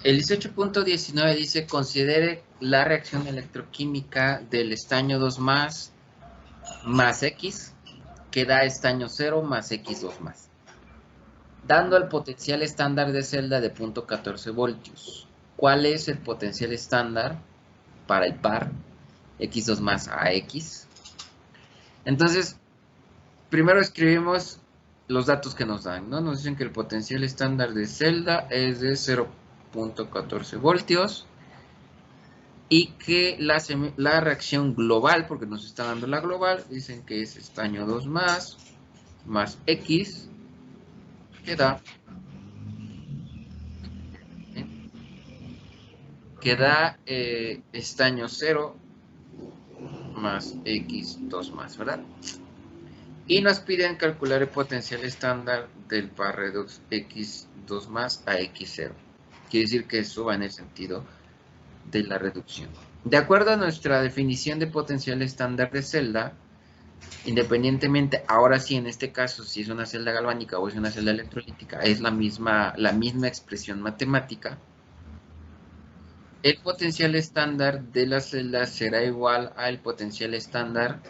El 18.19 dice, considere la reacción electroquímica del estaño 2 más X, que da estaño 0 más X2 más, dando el potencial estándar de celda de 0.14 voltios. ¿Cuál es el potencial estándar para el par X2 más a X? Entonces, primero escribimos los datos que nos dan, ¿no? Nos dicen que el potencial estándar de celda es de 0.14 voltios y que la reacción global, porque nos está dando la global, dicen que es estaño 2 más X, que da estaño 0 más X2 más, ¿verdad? Y nos piden calcular el potencial estándar del par redox X2 más a X0. Quiere decir que eso va en el sentido de la reducción. De acuerdo a nuestra definición de potencial estándar de celda, independientemente, ahora sí, en este caso, si es una celda galvánica o es una celda electrolítica, es la misma expresión matemática. El potencial estándar de la celda será igual al potencial estándar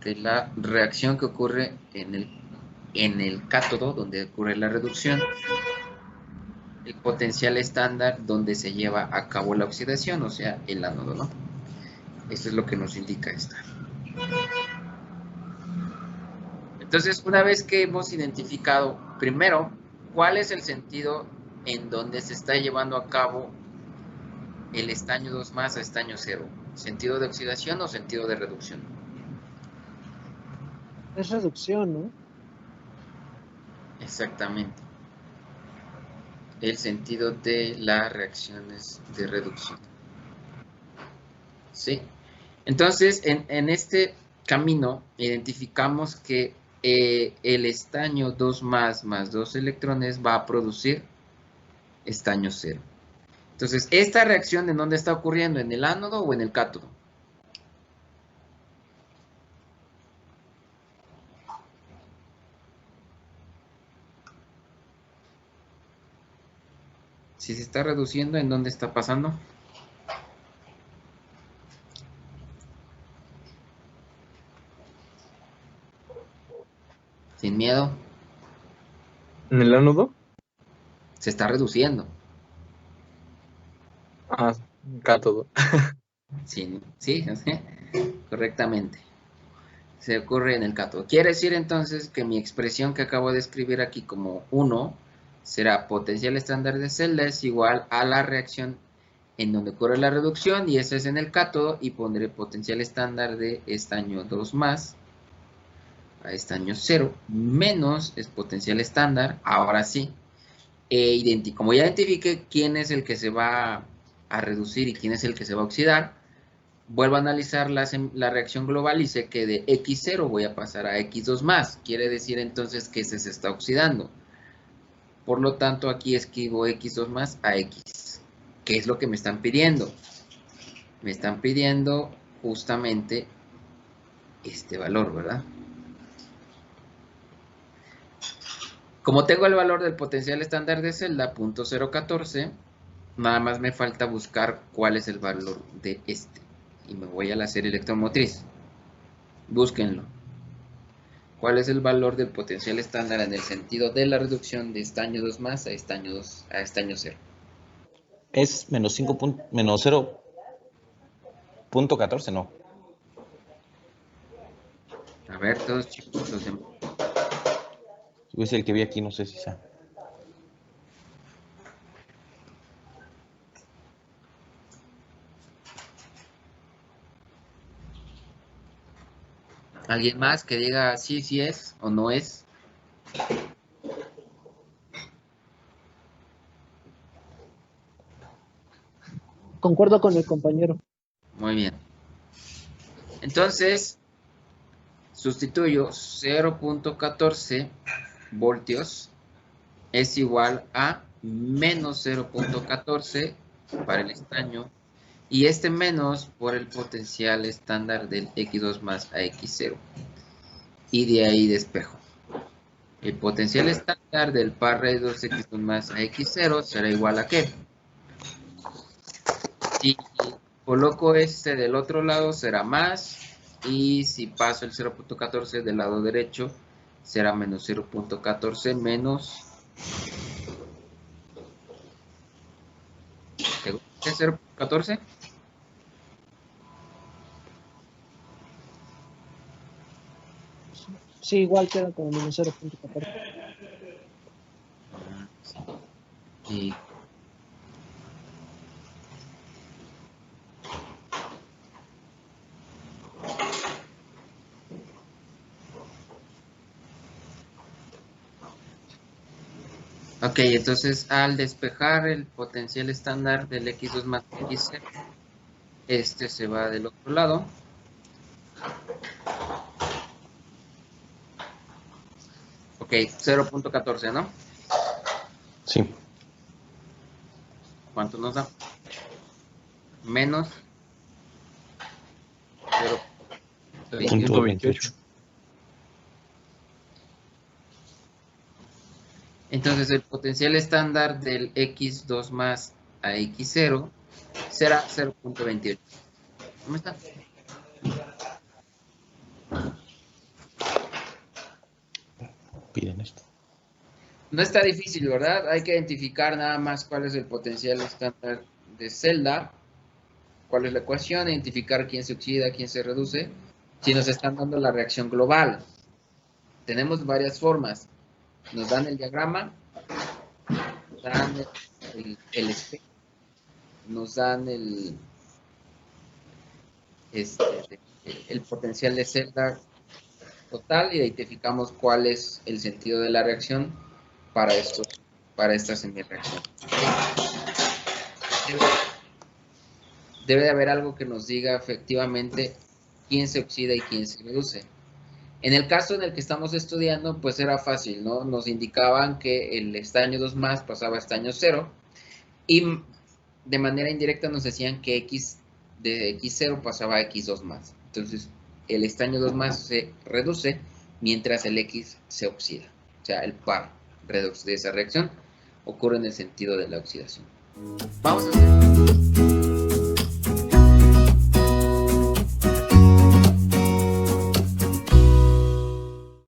de la reacción que ocurre en el cátodo, donde ocurre la reducción, el potencial estándar donde se lleva a cabo la oxidación, o sea, el ánodo, ¿no? Eso es lo que nos indica esta. Entonces, una vez que hemos identificado, primero, cuál es el sentido en donde se está llevando a cabo el estaño 2 más a estaño 0, ¿sentido de oxidación o sentido de reducción? Es reducción, ¿no? Exactamente. El sentido de las reacciones de reducción. ¿Sí? Entonces, en este camino, identificamos que el estaño 2 más 2 electrones va a producir estaño 0. Entonces, ¿esta reacción en dónde está ocurriendo? ¿En el ánodo o en el cátodo? Si se está reduciendo, ¿en dónde está pasando? Sin miedo. ¿En el ánodo? Se está reduciendo. Ah, cátodo. Sí, sí, correctamente. Se ocurre en el cátodo. Quiere decir entonces que mi expresión que acabo de escribir aquí como 1 será potencial estándar de celda es igual a la reacción en donde ocurre la reducción, y eso es en el cátodo, y pondré potencial estándar de estaño 2 más a estaño 0 menos es potencial estándar, ahora sí, como ya identifique quién es el que se va a reducir y quién es el que se va a oxidar, vuelvo a analizar la reacción global y sé que de X0 voy a pasar a X2 más. Quiere decir entonces que se está oxidando. Por lo tanto, aquí escribo X2 más a X. ¿Qué es lo que me están pidiendo? Me están pidiendo justamente este valor, ¿verdad? Como tengo el valor del potencial estándar de celda, 0.014, nada más me falta buscar cuál es el valor de este. Y me voy a la serie electromotriz. Búsquenlo. ¿Cuál es el valor del potencial estándar en el sentido de la reducción de estaño 2 más a estaño 0? Es menos 0.14, no. A ver, todos chicos, los demás. Es el que vi aquí, no sé si sea. ¿Alguien más que diga sí, sí es o no es? Concuerdo con el compañero. Muy bien. Entonces, sustituyo 0.14 voltios es igual a menos 0.14 para el estaño, y este menos por el potencial estándar del X2 más a X0. Y de ahí despejo. El potencial estándar del par redox X2 más a X0 será igual a ¿qué? Si coloco este del otro lado será más, y si paso el 0.14 del lado derecho será menos 0.14 menos... ¿Seguro que es 0.14? Sí, igual queda como menos 0.14. Y ok, entonces al despejar el potencial estándar del x2 más x0, este se va del otro lado. Ok, 0.14, ¿no? Sí. ¿Cuánto nos da? Menos 0.28. Punto 28. Entonces el potencial estándar del x2 más a x0 será 0.28. ¿Cómo está? Piden esto. No está difícil, ¿verdad? Hay que identificar nada más cuál es el potencial estándar de celda, cuál es la ecuación, identificar quién se oxida, quién se reduce, si nos están dando la reacción global. Tenemos varias formas. Nos dan el diagrama, nos dan el espejo, nos dan el potencial de celda total, y identificamos cuál es el sentido de la reacción para esta semireacción. Debe de haber algo que nos diga efectivamente quién se oxida y quién se reduce. En el caso en el que estamos estudiando, pues era fácil, ¿no? Nos indicaban que el estaño 2 más pasaba a estaño 0, y de manera indirecta nos decían que x de x0 pasaba a x2 más. Entonces, el estaño 2 más se reduce mientras el x se oxida. O sea, el par redox de esa reacción ocurre en el sentido de la oxidación. Vamos a hacer...